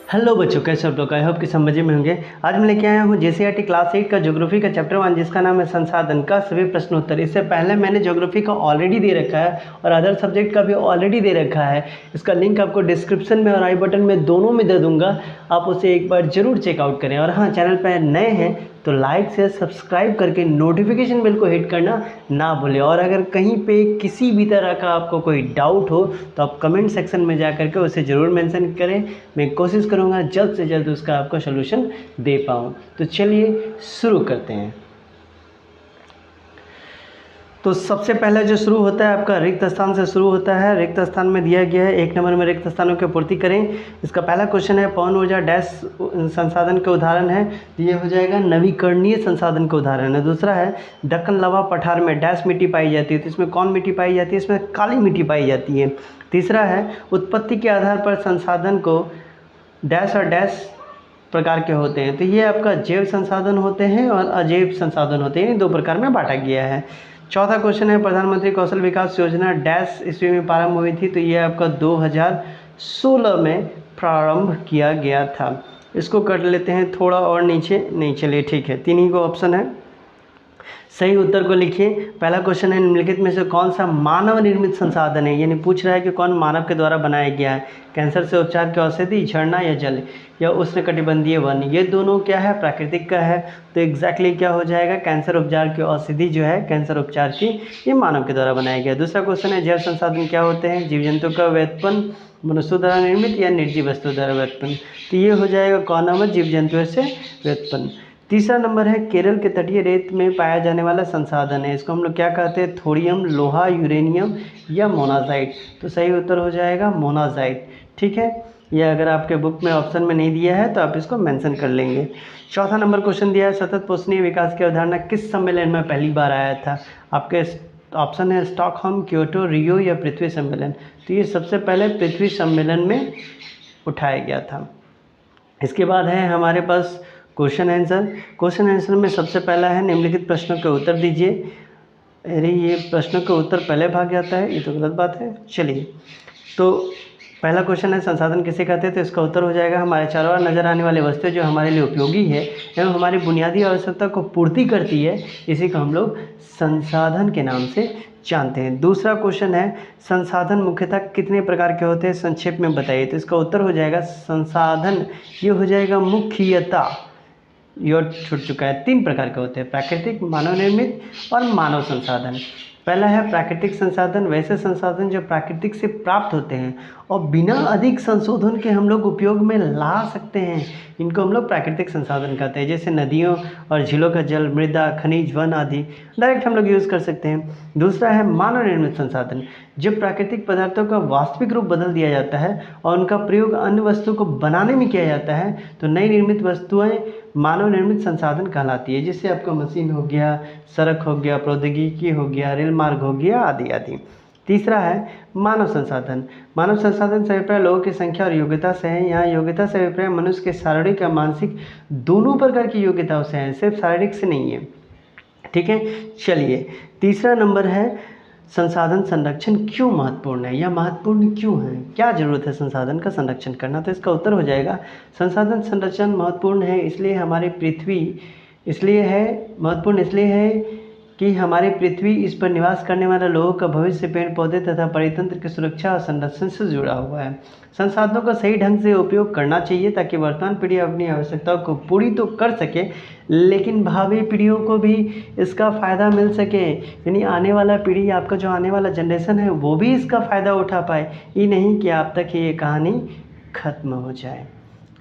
Hello बच्चों, कैसे आप लोग? आई होप कि सब मजे में होंगे। आज मैं लेके आया हूँ जेसीईआरटी क्लास 8 का ज्योग्राफी का चैप्टर 1 जिसका नाम है संसाधन का सभी प्रश्नोत्तर। इससे पहले मैंने ज्योग्राफी का ऑलरेडी दे रखा है और अदर सब्जेक्ट का भी ऑलरेडी दे रखा है। इसका लिंक आपको डिस्क्रिप्शन में और आई बटन में दोनों में दे दूंगा, आप उसे एक बार जरूर चेकआउट करें। और हाँ, चैनल पर नए हैं तो लाइक से सब्सक्राइब करके नोटिफिकेशन बेल को हिट करना ना भूलें। और अगर कहीं पे किसी भी तरह का आपको कोई डाउट हो तो आप कमेंट सेक्शन में जा करके उसे ज़रूर मेंशन करें। मैं कोशिश करूँगा जल्द से जल्द उसका आपको सलूशन दे पाऊँ। तो चलिए शुरू करते हैं। तो सबसे पहले जो शुरू होता है आपका रिक्त स्थान से शुरू होता है। रिक्त स्थान में दिया गया है 1 नंबर में रिक्त स्थानों की पूर्ति करें। इसका पहला क्वेश्चन है पवन ऊर्जा डैश संसाधन के उदाहरण है, तो ये हो जाएगा नवीकरणीय संसाधन का उदाहरण है। दूसरा है दक्कन लवा पठार में डैश मिट्टी पाई जाती है, तो इसमें कौन मिट्टी पाई जाती है? इसमें काली मिट्टी पाई जाती है। तीसरा है उत्पत्ति के आधार पर संसाधन को डैश और डैश प्रकार के होते हैं, तो ये आपका जैव संसाधन होते हैं और अजैव संसाधन होते हैं, 2 प्रकार में बांटा गया है। चौथा क्वेश्चन है प्रधानमंत्री कौशल विकास योजना डैश ईस्वी में प्रारंभ हुई थी, तो ये आपका 2016 में प्रारंभ किया गया था। इसको कर लेते हैं थोड़ा और नीचे, नहीं चलिए ठीक है, 3 ही को ऑप्शन है। सही उत्तर को लिखिए। पहला क्वेश्चन है निम्नलिखित में से कौन सा मानव निर्मित संसाधन है, यानी पूछ रहा है कि कौन मानव के द्वारा बनाया गया है। कैंसर से उपचार की औषधि, झरना या जल या उष्णकटिबंधीय वन, ये दोनों क्या है? प्राकृतिक का है। तो एग्जैक्टली क्या हो जाएगा? कैंसर उपचार की औषधि जो है कैंसर उपचार की, ये मानव के द्वारा बनाया गया। दूसरा क्वेश्चन है जैव संसाधन क्या होते हैं? जीव जंतु का व्युत्पन्न, मनुष्य द्वारा निर्मित या निर्जीव वस्तु द्वारा व्युत्पन्न, तो ये हो जाएगा कौन नंबर? जीव जंतु से व्युत्पन्न। तीसरा नंबर है केरल के तटीय रेत में पाया जाने वाला संसाधन है, इसको हम लोग क्या कहते हैं? थोरियम, लोहा, यूरेनियम या मोनाजाइट, तो सही उत्तर हो जाएगा मोनाजाइट। ठीक है, यह अगर आपके बुक में ऑप्शन में नहीं दिया है तो आप इसको मेंशन कर लेंगे। चौथा नंबर क्वेश्चन दिया है सतत पोषणीय विकास की अवधारणा किस सम्मेलन में पहली बार आया था? आपके ऑप्शन है स्टॉकहोम, क्योटो, रियो या पृथ्वी सम्मेलन, तो ये सबसे पहले पृथ्वी सम्मेलन में उठाया गया था। इसके बाद है हमारे पास क्वेश्चन आंसर। क्वेश्चन आंसर में सबसे पहला है निम्नलिखित प्रश्नों के उत्तर दीजिए। अरे ये प्रश्नों के उत्तर पहले भाग जाता है, ये तो गलत बात है। चलिए, तो पहला क्वेश्चन है संसाधन किसे कहते हैं, तो इसका उत्तर हो जाएगा हमारे चारों ओर नजर आने वाली वस्तुएं जो हमारे लिए उपयोगी है एवं हमारी बुनियादी आवश्यकता को पूर्ति करती है, इसी को हम लोग संसाधन के नाम से जानते हैं। दूसरा क्वेश्चन है संसाधन मुख्यतः कितने प्रकार के होते हैं, संक्षेप में बताइए, तो इसका उत्तर हो जाएगा संसाधन, ये हो जाएगा मुख्यतः, ये छूट चुका है, 3 प्रकार के होते हैं, प्राकृतिक, मानव निर्मित और मानव संसाधन। पहला है प्राकृतिक संसाधन, वैसे संसाधन जो प्राकृतिक से प्राप्त होते हैं और बिना अधिक संशोधन के हम लोग उपयोग में ला सकते हैं, इनको हम लोग प्राकृतिक संसाधन कहते हैं। जैसे नदियों और झीलों का जल, मृदा, खनिज, वन आदि डायरेक्ट हम लोग यूज़ कर सकते हैं। दूसरा है मानव निर्मित संसाधन, जब प्राकृतिक पदार्थों का वास्तविक रूप बदल दिया जाता है और उनका प्रयोग अन्य वस्तु को बनाने में किया जाता है, तो नई निर्मित वस्तुएं मानव निर्मित संसाधन कहलाती है। जिससे आपका मशीन हो गया, सड़क हो गया, प्रौद्योगिकी हो गया, रेल मार्ग हो गया, आदि आदि। तीसरा है मानव संसाधन। मानव संसाधन से अभिप्राय लोगों की संख्या और योग्यता से है। यहाँ योग्यता से अभिप्राय मनुष्य के शारीरिक या मानसिक दोनों प्रकार की योग्यताओं से है, सिर्फ शारीरिक से नहीं है। ठीक है, चलिए तीसरा नंबर है संसाधन संरक्षण क्यों महत्वपूर्ण है, या महत्वपूर्ण क्यों है, क्या जरूरत है संसाधन का संरक्षण करना, तो इसका उत्तर हो जाएगा संसाधन संरक्षण महत्वपूर्ण है इसलिए हमारी पृथ्वी, इसलिए है महत्वपूर्ण, इसलिए है कि हमारी पृथ्वी, इस पर निवास करने वाले लोगों का भविष्य पेड़ पौधे तथा परितंत्र की सुरक्षा और संरक्षण से जुड़ा हुआ है। संसाधनों का सही ढंग से उपयोग करना चाहिए ताकि वर्तमान पीढ़ी अपनी आवश्यकताओं को पूरी तो कर सके, लेकिन भावी पीढ़ियों को भी इसका फ़ायदा मिल सके, यानी आने वाला पीढ़ी, आपका जो आने वाला जनरेशन है वो भी इसका फ़ायदा उठा पाए, ये नहीं कि आप तक ये कहानी ख़त्म हो जाए।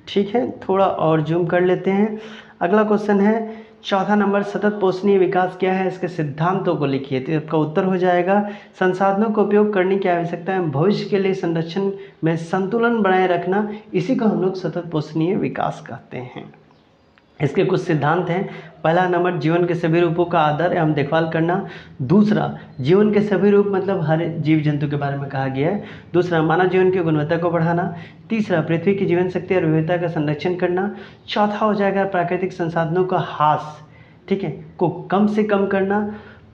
ठीक है, थोड़ा और जूम कर लेते हैं। अगला क्वेश्चन है चौथा नंबर सतत पोषणीय विकास क्या है, इसके सिद्धांतों को लिखिए, तो इसका उत्तर हो जाएगा संसाधनों का उपयोग करने की आवश्यकता है, भविष्य के लिए संरक्षण में संतुलन बनाए रखना, इसी को हम लोग सतत पोषणीय विकास कहते हैं। इसके कुछ सिद्धांत हैं। पहला नंबर जीवन के सभी रूपों का आदर एवं देखभाल करना। दूसरा जीवन के सभी रूप मतलब हर जीव जंतु के बारे में कहा गया है। दूसरा मानव जीवन की गुणवत्ता को बढ़ाना। तीसरा पृथ्वी की जीवन शक्ति और विविधता का संरक्षण करना। चौथा हो जाएगा प्राकृतिक संसाधनों का ह्रास, ठीक है, को कम से कम करना।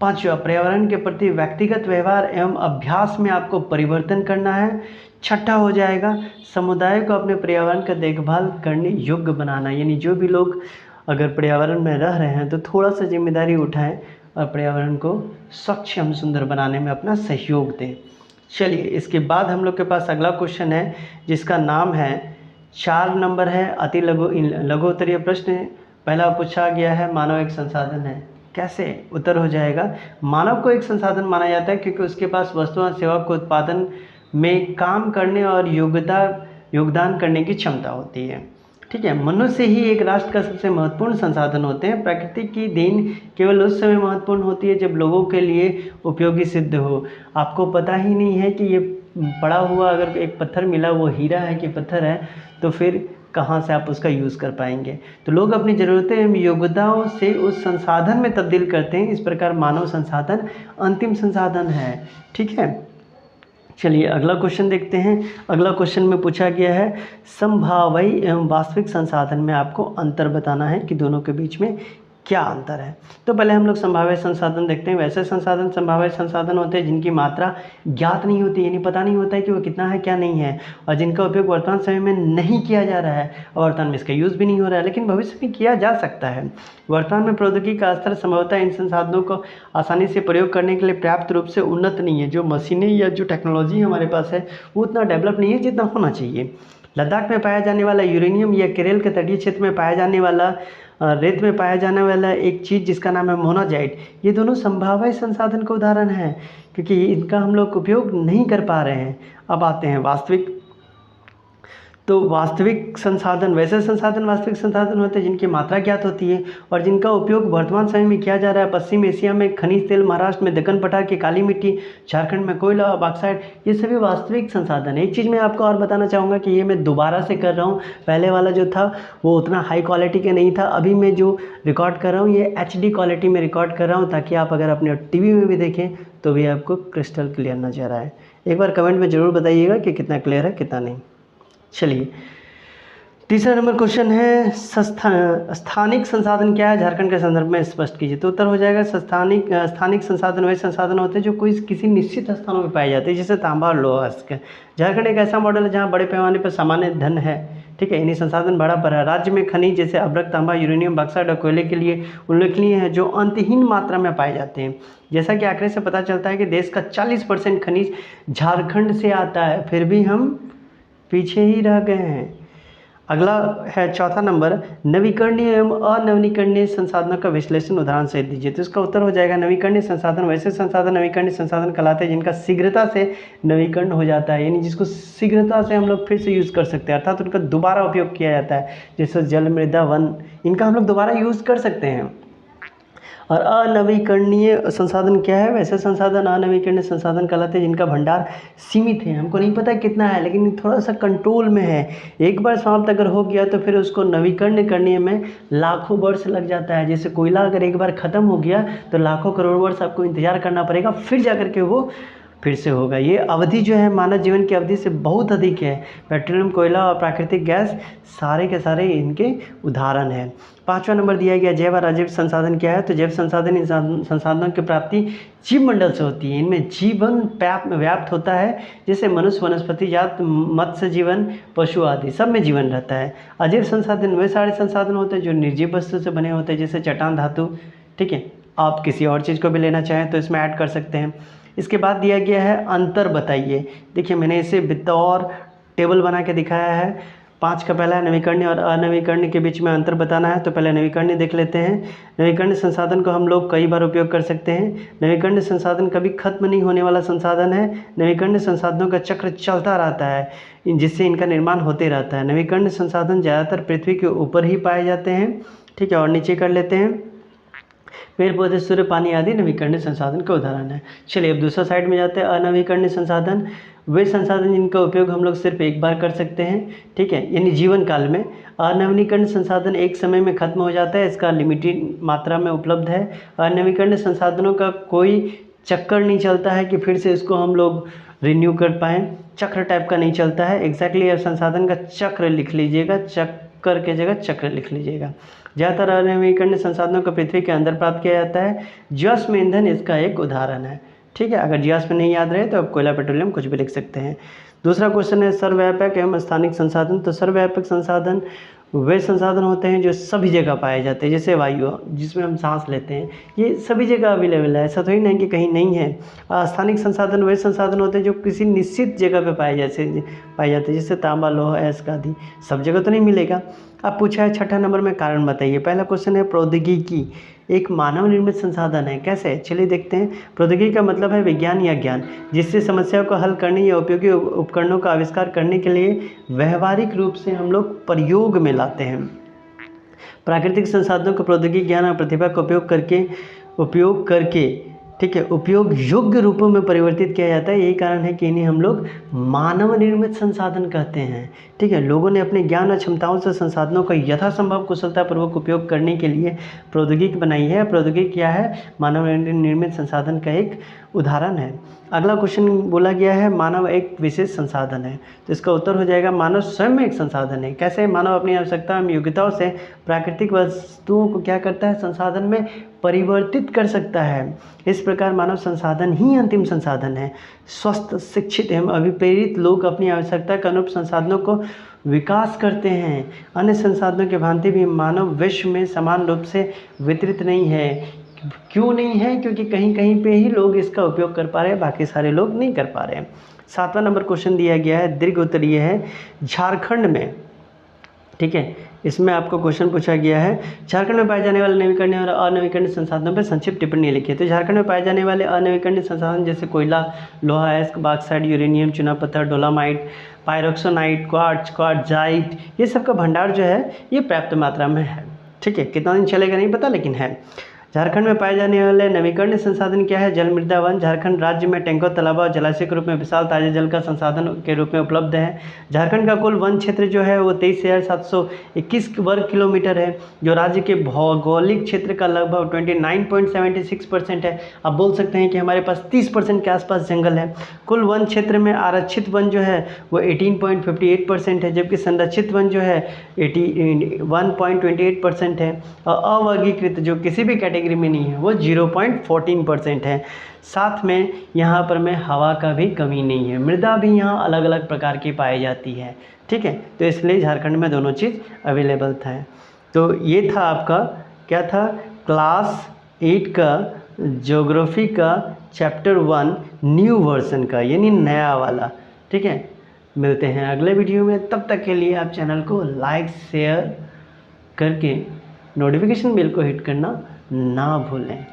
पांचवा, पर्यावरण के प्रति व्यक्तिगत व्यवहार एवं अभ्यास में आपको परिवर्तन करना है। छठा हो जाएगा, समुदाय को अपने पर्यावरण का देखभाल करने योग्य बनाना, यानी जो भी लोग अगर पर्यावरण में रह रहे हैं तो थोड़ा सा जिम्मेदारी उठाएं और पर्यावरण को स्वच्छ एवं सुंदर बनाने में अपना सहयोग दें। चलिए, इसके बाद हम लोग के पास अगला क्वेश्चन है जिसका नाम है 4 नंबर है अति लघु उत्तरीय प्रश्न। पहला पूछा गया है मानव एक संसाधन है। कैसे? उत्तर हो जाएगा, मानव को एक संसाधन माना जाता है क्योंकि उसके पास वस्तुओं और सेवा को उत्पादन में काम करने और योगदान करने की क्षमता होती है। ठीक है, मनुष्य ही एक राष्ट्र का सबसे महत्वपूर्ण संसाधन होते हैं। प्रकृति की देन केवल उस समय महत्वपूर्ण होती है जब लोगों के लिए उपयोगी सिद्ध हो। आपको पता ही नहीं है कि ये पड़ा हुआ अगर एक पत्थर मिला वो हीरा है कि पत्थर है, तो फिर कहाँ से आप उसका यूज़ कर पाएंगे। तो लोग अपनी ज़रूरतें एवं योग्यताओं से उस संसाधन में तब्दील करते हैं। इस प्रकार मानव संसाधन अंतिम संसाधन है। ठीक है, चलिए अगला क्वेश्चन देखते हैं। अगला क्वेश्चन में पूछा गया है संभाव्य एवं वास्तविक संसाधन में आपको अंतर बताना है कि दोनों के बीच में क्या अंतर है। तो पहले हम लोग संभाव्य संसाधन देखते हैं। वैसे संसाधन संभाव्य संसाधन होते हैं जिनकी मात्रा ज्ञात नहीं होती, यानी पता नहीं होता है कि वो कितना है क्या नहीं है, और जिनका उपयोग वर्तमान समय में नहीं किया जा रहा है और वर्तमान में इसका यूज़ भी नहीं हो रहा है, लेकिन भविष्य में किया जा सकता है। वर्तमान में प्रौद्योगिकी का स्तर संभवतः इन संसाधनों को आसानी से प्रयोग करने के लिए पर्याप्त रूप से उन्नत नहीं है। जो मशीनें या जो टेक्नोलॉजी हमारे पास है वो उतना डेवलप नहीं है जितना होना चाहिए। लद्दाख में पाया जाने वाला यूरेनियम या केरल के तटीय क्षेत्र में पाया जाने वाला रेत में पाया जाने वाला एक चीज़ जिसका नाम है मोनाजाइट, ये दोनों संभाव्य संसाधन का उदाहरण है क्योंकि इनका हम लोग उपयोग नहीं कर पा रहे हैं। अब आते हैं वास्तविक। तो वास्तविक संसाधन वैसे संसाधन वास्तविक संसाधन होते हैं जिनकी मात्रा ज्ञात होती है और जिनका उपयोग वर्तमान समय में किया जा रहा है। पश्चिम एशिया में खनिज तेल, महाराष्ट्र में दक्कन पठार की काली मिट्टी, झारखंड में कोयला, बॉक्साइट, ये सभी वास्तविक संसाधन है। एक चीज़ मैं आपको और बताना चाहूँगा कि ये मैं दोबारा से कर रहा हूँ, पहले वाला जो था वो उतना हाई क्वालिटी का नहीं था। अभी मैं जो रिकॉर्ड कर रहा हूँ ये HD क्वालिटी में रिकॉर्ड कर रहा हूँ ताकि आप अगर अपने TV में भी देखें तो भी आपको क्रिस्टल क्लियर नज़र आए। एक बार कमेंट में ज़रूर बताइएगा कि कितना क्लियर है कितना नहीं। चलिए, तीसरा नंबर क्वेश्चन है स्थानिक संसाधन क्या है, झारखंड के संदर्भ में स्पष्ट कीजिए। तो उत्तर हो जाएगा स्थानिक संसाधन वही संसाधन होते हैं जो किसी निश्चित स्थानों में पाए जाते हैं, जैसे तांबा और लोहा। झारखंड एक ऐसा मॉडल है जहाँ बड़े पैमाने पर सामान्य धन है। ठीक है, इन्हीं संसाधन बड़ा पर है। राज्य में खनिज जैसे अभ्रक, तांबा, यूरेनियम, बॉक्साइट और कोयले के लिए उल्लेखनीय है जो अंतहीन मात्रा में पाए जाते हैं। जैसा कि आंकड़े से पता चलता है कि देश का 40% खनिज झारखंड से आता है, फिर भी हम पीछे ही रह गए हैं। अगला है चौथा नंबर, नवीकरणीय एवं अनवीकरणीय संसाधनों का विश्लेषण उदाहरण से दीजिए। तो इसका उत्तर हो जाएगा नवीकरणीय संसाधन वैसे संसाधन नवीकरणीय संसाधन कहलाते हैं जिनका शीघ्रता से नवीकरण हो जाता है, यानी जिसको शीघ्रता से हम लोग फिर से यूज़ कर सकते हैं, अर्थात उनका दोबारा उपयोग किया जाता है। जैसे जल, मृदा, वन, इनका हम लोग दोबारा यूज़ कर सकते हैं। और अनवीकरणीय संसाधन क्या है? वैसे संसाधन अनवीकरणीय संसाधन कहलाते हैं जिनका भंडार सीमित है, हमको नहीं पता कितना है लेकिन थोड़ा सा कंट्रोल में है। एक बार समाप्त अगर हो गया तो फिर उसको नवीकरण करने में लाखों वर्ष लग जाता है। जैसे कोयला अगर एक बार ख़त्म हो गया तो लाखों करोड़ वर्ष आपको इंतजार करना पड़ेगा, फिर जा कर के वो फिर से होगा। ये अवधि जो है मानव जीवन की अवधि से बहुत अधिक है। पेट्रोलियम, कोयला और प्राकृतिक गैस सारे के सारे इनके उदाहरण हैं। पाँचवा नंबर दिया गया जैव और अजैव संसाधन क्या है? तो जैव संसाधन इन संसाधनों की प्राप्ति जीव मंडल से होती है। इनमें जीवन व्याप्त होता है, जैसे मनुष्य, वनस्पति जात, मत्स्य जीवन, पशु आदि सब में जीवन रहता है। अजैव संसाधन वे सारे संसाधन होते हैं जो निर्जीव वस्तु से बने होते हैं, जैसे चट्टान, धातु। ठीक है, आप किसी और चीज़ को भी लेना चाहें तो इसमें ऐड कर सकते हैं। इसके बाद दिया गया है अंतर बताइए। देखिए मैंने इसे बतौर टेबल बना के दिखाया है। 5 का पहला है नवीकरणीय और अनवीकरणीय के बीच में अंतर बताना है। तो पहले नवीकरणीय देख लेते हैं। नवीकरणीय संसाधन को हम लोग कई बार उपयोग कर सकते हैं। नवीकरणीय संसाधन कभी खत्म नहीं होने वाला संसाधन है। नवीकरणीय संसाधनों का चक्र चलता रहता है जिससे इनका निर्माण होते रहता है। नवीकरणीय संसाधन ज़्यादातर पृथ्वी के ऊपर ही पाए जाते हैं। ठीक है, और नीचे कर लेते हैं। पेड़ पौधे, सूर्य, पानी आदि नवीकरणीय संसाधन का उदाहरण है। चलिए अब दूसरा साइड में जाते हैं। अनवीकरणीय संसाधन वे संसाधन जिनका उपयोग हम लोग सिर्फ एक बार कर सकते हैं। ठीक है, यानी जीवन काल में। अनवीकरणीय संसाधन एक समय में खत्म हो जाता है, इसका लिमिटेड मात्रा में उपलब्ध है। अनवीकरणीय संसाधनों का कोई चक्कर नहीं चलता है कि फिर से इसको हम लोग रिन्यू कर पाएँ, चक्र टाइप का नहीं चलता है। एग्जैक्टली अब संसाधन का चक्र लिख लीजिएगा, चक्र कर के जगह चक्र लिख लीजिएगा। ज़्यादातर अनवीकरणीय संसाधनों को पृथ्वी के अंदर प्राप्त किया जाता है। जीवाश्म ईंधन इसका एक उदाहरण है। ठीक है, अगर जीवाश्म नहीं याद रहे तो आप कोयला, पेट्रोलियम कुछ भी लिख सकते हैं। दूसरा क्वेश्चन है सर्वव्यापक एवं स्थानिक संसाधन। तो सर्वव्यापक संसाधन वे संसाधन होते हैं जो सभी जगह पाए जाते हैं, जैसे वायु जिसमें हम सांस लेते हैं, ये सभी जगह अवेलेबल है, ऐसा थोड़ी नहीं कि कहीं नहीं है। स्थानिक संसाधन वे संसाधन होते हैं जो किसी निश्चित जगह पे पाए जाते हैं, जैसे तांबा, लोहा, अयस्क आदि। सब जगह तो नहीं मिलेगा। अब पूछा है छठा नंबर में कारण बताइए। पहला क्वेश्चन है प्रौद्योगिकी एक मानव निर्मित संसाधन है, कैसे? चलिए देखते हैं। प्रौद्योगिकी का मतलब है विज्ञान या ज्ञान, जिससे समस्याओं को हल करने या उपयोगी उपकरणों का आविष्कार करने के लिए व्यवहारिक रूप से हम लोग प्रयोग में लाते हैं। प्राकृतिक संसाधनों को प्रौद्योगिकी, ज्ञान और प्रतिभा का उपयोग करके ठीक है, उपयोग योग्य रूपों में परिवर्तित किया जाता है। यही कारण है कि इन्हें हम लोग मानव निर्मित संसाधन कहते हैं। ठीक है, लोगों ने अपने ज्ञान और क्षमताओं से संसाधनों का यथासंभव कुशलतापूर्वक उपयोग करने के लिए प्रौद्योगिकी बनाई है। प्रौद्योगिकी क्या है? मानव निर्मित संसाधन का एक उदाहरण है। अगला क्वेश्चन बोला गया है मानव एक विशेष संसाधन है, तो इसका उत्तर हो जाएगा मानव स्वयं एक संसाधन है। कैसे? मानव अपनी आवश्यकता एवं योग्यताओं से प्राकृतिक वस्तुओं को क्या करता है? संसाधन में परिवर्तित कर सकता है। इस प्रकार मानव संसाधन ही अंतिम संसाधन है। स्वस्थ, शिक्षित एवं अभिप्रेरित लोग अपनी आवश्यकता के अनुरूप संसाधनों को विकास करते हैं। अन्य संसाधनों के भांति भी मानव विश्व में समान रूप से वितरित नहीं है। क्यों नहीं है? क्योंकि कहीं कहीं पे ही लोग इसका उपयोग कर पा रहे हैं, बाकी सारे लोग नहीं कर पा रहे हैं। सातवां नंबर क्वेश्चन दिया गया है, दीर्घ उत्तरीय है। झारखंड में, ठीक है, इसमें आपको क्वेश्चन पूछा गया है झारखंड में पाए जाने वाले नवीकरणीय और अनवीकरणीय संसाधनों पर संक्षिप्त टिप्पणी लिखिए। तो झारखंड में पाए जाने वाले अनवीकरणीय संसाधन जैसे कोयला, लोहा, अयस्क, बॉक्साइट, यूरेनियम, चूना पत्थर, डोलामाइट, पायरोक्सोनाइट, क्वार्ट्जाइट, ये सब का भंडार जो है ये पर्याप्त मात्रा में है। ठीक है, कितना दिन चलेगा नहीं पता, लेकिन है। झारखंड में पाए जाने वाले नवीकरणीय संसाधन क्या है? जल मृदा वन। झारखंड राज्य में टैंकों, तालाबों और जलाशय के रूप में विशाल ताजे जल का संसाधन के रूप में उपलब्ध है। झारखंड का कुल वन क्षेत्र जो है वो 23,721 वर्ग किलोमीटर है, जो राज्य के भौगोलिक क्षेत्र का लगभग 29.76% है। आप बोल सकते हैं कि हमारे पास 30% के आसपास जंगल है। कुल वन क्षेत्र में आरक्षित वन जो है वो 18.58% है, जबकि संरक्षित वन जो है 81.28% है, और अवर्गीकृत जो किसी भी कैटेगरी में नहीं है वो 0.14% है। साथ में यहाँ पर में हवा का भी कमी नहीं है। मृदा भी यहाँ अलग अलग प्रकार की पाई जाती है। ठीक है, तो इसलिए झारखंड में दोनों चीज़ अवेलेबल था। तो ये था आपका क्या था? क्लास 8 का ज्योग्राफी का चैप्टर 1 न्यू वर्जन का, यानी नया वाला। ठीक है, मिलते हैं अगले वीडियो में। तब तक के लिए आप चैनल को लाइक, शेयर करके नोटिफिकेशन बेल को हिट करना ना भूलें।